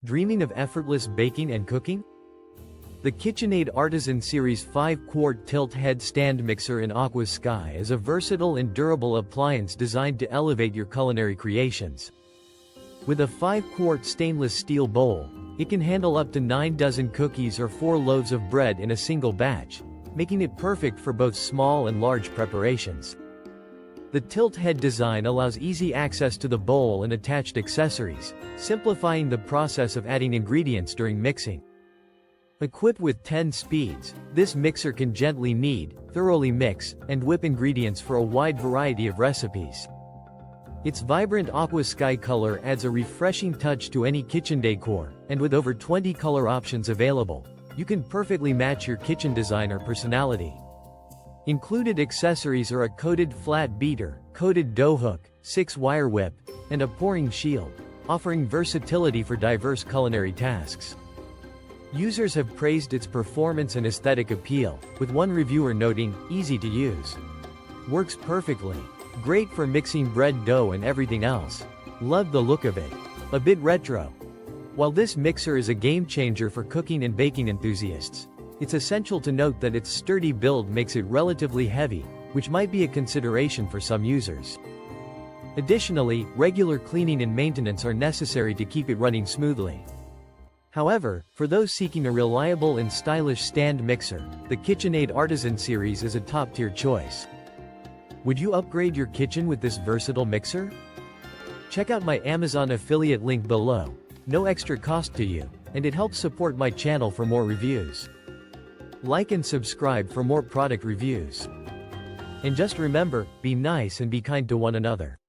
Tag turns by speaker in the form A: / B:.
A: Dreaming of effortless baking and cooking? The KitchenAid Artisan Series 5-quart tilt-head stand mixer in Aqua Sky is a versatile and durable appliance designed to elevate your culinary creations. With a 5-quart stainless steel bowl, it can handle up to 9 dozen cookies or 4 loaves of bread in a single batch, making it perfect for both small and large preparations. The tilt-head design allows easy access to the bowl and attached accessories, simplifying the process of adding ingredients during mixing. Equipped with 10 speeds, this mixer can gently knead, thoroughly mix, and whip ingredients for a wide variety of recipes. Its vibrant Aqua Sky color adds a refreshing touch to any kitchen decor, and with over 20 color options available, you can perfectly match your kitchen design or personality. Included accessories are a coated flat beater, coated dough hook, 6-wire whip, and a pouring shield, offering versatility for diverse culinary tasks. Users have praised its performance and aesthetic appeal, with one reviewer noting, "Easy to use. Works perfectly. Great for mixing bread dough and everything else. Love the look of it. A bit retro." While this mixer is a game changer for cooking and baking enthusiasts, it's essential to note that its sturdy build makes it relatively heavy, which might be a consideration for some users. Additionally, regular cleaning and maintenance are necessary to keep it running smoothly. However, for those seeking a reliable and stylish stand mixer, the KitchenAid Artisan Series is a top-tier choice. Would you upgrade your kitchen with this versatile mixer? Check out my Amazon affiliate link below. No extra cost to you, and it helps support my channel for more reviews. Like and subscribe for more product reviews. And just remember, be nice and be kind to one another.